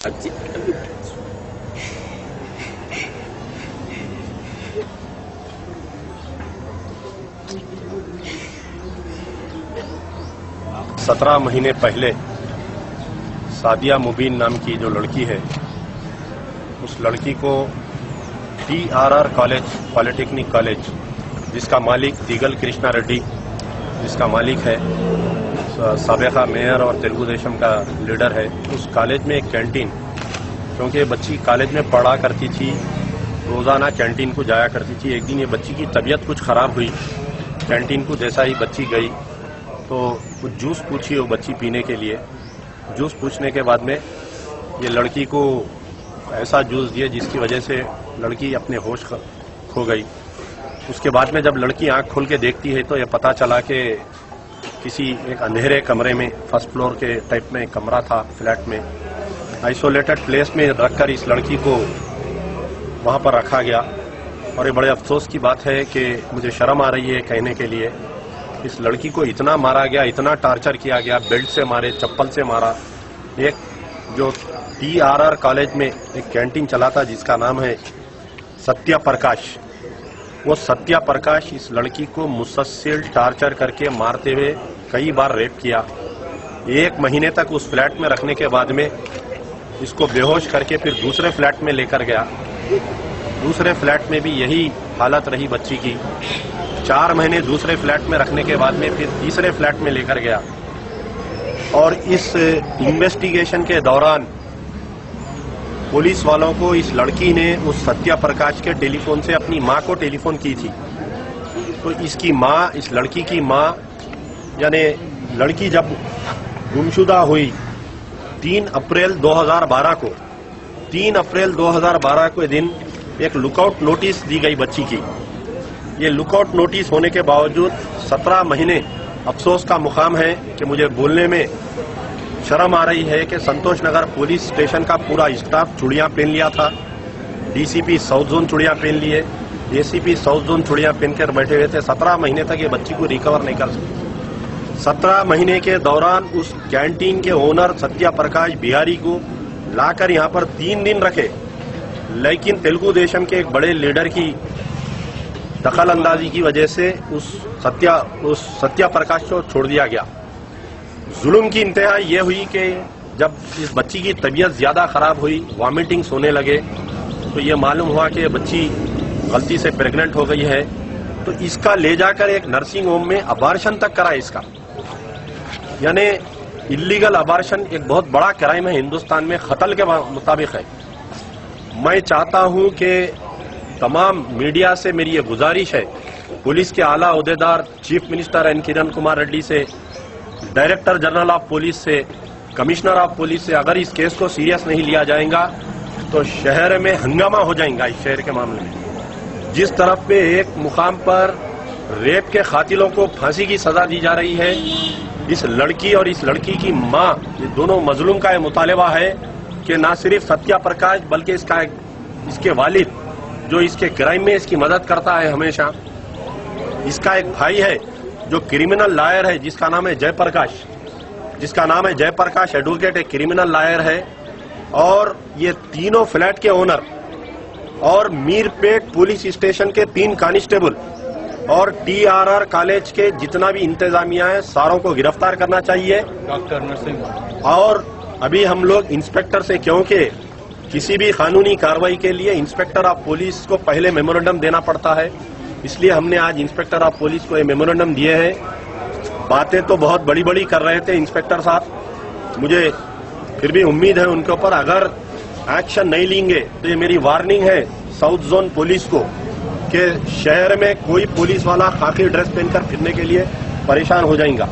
17 महीने पहले सादिया मुबीन नाम की जो लड़की है, उस लड़की को TRR कॉलेज, पॉलिटेक्निक कॉलेज, जिसका मालिक दिगल कृष्णा रेड्डी, जिसका मालिक है साबिका मेयर और तेलुगु देशम का लीडर है, उस कॉलेज में एक कैंटीन, क्योंकि बच्ची कॉलेज में पढ़ा करती थी, रोज़ाना कैंटीन को जाया करती थी। एक दिन ये बच्ची की तबीयत कुछ ख़राब हुई, कैंटीन को जैसा ही बच्ची गई तो कुछ जूस पूछी वो बच्ची पीने के लिए। जूस पूछने के बाद में ये लड़की को ऐसा जूस दिया जिसकी वजह से लड़की अपने होश खो गई। उसके बाद में जब लड़की आंख खोल के देखती है तो ये पता चला कि किसी एक अंधेरे कमरे में, फर्स्ट फ्लोर के टाइप में कमरा था फ्लैट में, आइसोलेटेड प्लेस में रखकर इस लड़की को वहां पर रखा गया। और ये बड़े अफसोस की बात है कि मुझे शर्म आ रही है कहने के लिए, इस लड़की को इतना मारा गया, इतना टार्चर किया गया, बेल्ट से मारे, चप्पल से मारा। एक जो TRR कॉलेज में एक कैंटीन चलाता जिसका नाम है सत्या प्रकाश, वो सत्या प्रकाश इस लड़की को मुसलसल टार्चर करके मारते हुए कई बार रेप किया। 1 महीने तक उस फ्लैट में रखने के बाद में इसको बेहोश करके फिर दूसरे फ्लैट में लेकर गया। दूसरे फ्लैट में भी यही हालत रही बच्ची की। 4 महीने दूसरे फ्लैट में रखने के बाद में फिर तीसरे फ्लैट में लेकर गया। और इस इन्वेस्टिगेशन के दौरान पुलिस वालों को इस लड़की ने उस सत्या प्रकाश के टेलीफोन से अपनी मां को टेलीफोन की थी। तो इसकी मां, इस लड़की की मां, यानी लड़की जब गुमशुदा हुई 3 अप्रैल 2012 को, 3 अप्रैल 2012 के दिन एक लुकआउट नोटिस दी गई बच्ची की। ये लुकआउट नोटिस होने के बावजूद 17 महीने अफसोस का मुकाम है कि मुझे बोलने में शर्म आ रही है कि संतोष नगर पुलिस स्टेशन का पूरा स्टाफ चूड़ियां पहन लिया था। DCP साउथ जोन चूड़ियां पहन लिए, ACP साउथ जोन चूड़ियां पहनकर बैठे हुए थे। 17 महीने तक ये बच्ची को रिकवर नहीं कर सके। 17 महीने के दौरान उस कैंटीन के ओनर सत्या प्रकाश बिहारी को लाकर यहां पर 3 दिन रखे, लेकिन तेलुगु देशम के एक बड़े लीडर की दखल अंदाजी की वजह से उस सत्या प्रकाश को छोड़ दिया गया। जुल्म की इंतहा यह हुई कि जब इस बच्ची की तबीयत ज्यादा खराब हुई, वॉमिटिंग्स होने लगे, तो ये मालूम हुआ कि बच्ची गलती से प्रेग्नेंट हो गई है। तो इसका ले जाकर एक नर्सिंग होम में अबार्शन तक करा इसका, यानी इलीगल अबार्शन एक बहुत बड़ा क्राइम है हिंदुस्तान में, कत्ल के मुताबिक है। मैं चाहता हूं कि तमाम मीडिया से मेरी ये गुजारिश है, पुलिस के आला ओहदेदार, chief minister N Kiran Kumar Reddy से, डायरेक्टर जनरल ऑफ पुलिस से, कमिश्नर ऑफ पुलिस से, अगर इस केस को सीरियस नहीं लिया जाएगा तो शहर में हंगामा हो जाएगा। इस शहर के मामले में जिस तरफ पे एक मुकाम पर रेप के कातिलों को फांसी की सजा दी जा रही है, इस लड़की और इस लड़की की मां, ये दोनों मजलूम का यह मुतालबा है कि न सिर्फ सत्या प्रकाश बल्कि इसके वालिद जो इसके क्राइम में इसकी मदद करता है हमेशा, इसका एक भाई है जो क्रिमिनल लॉयर है जिसका नाम है जयप्रकाश, एडवोकेट, एक क्रिमिनल लॉयर है। और ये तीनों फ्लैट के ओनर और मीरपेट पुलिस स्टेशन के 3 कांस्टेबल और TRR कॉलेज के जितना भी इंतजामिया है, सारों को गिरफ्तार करना चाहिए। डॉक्टर नरसिंह, और अभी हम लोग इंस्पेक्टर से, क्योंकि किसी भी कानूनी कार्रवाई के लिए इंस्पेक्टर ऑफ पुलिस को पहले मेमोरेंडम देना पड़ता है, इसलिए हमने आज इंस्पेक्टर ऑफ पुलिस को ये मेमोरेंडम दिए हैं। बातें तो बहुत बड़ी बड़ी कर रहे थे इंस्पेक्टर साहब, मुझे फिर भी उम्मीद है उनके ऊपर अगर एक्शन नहीं लेंगे तो ये मेरी वार्निंग है साउथ जोन पुलिस को कि शहर में कोई पुलिस वाला खाकी ड्रेस पहनकर फिरने के लिए परेशान हो जाएगा।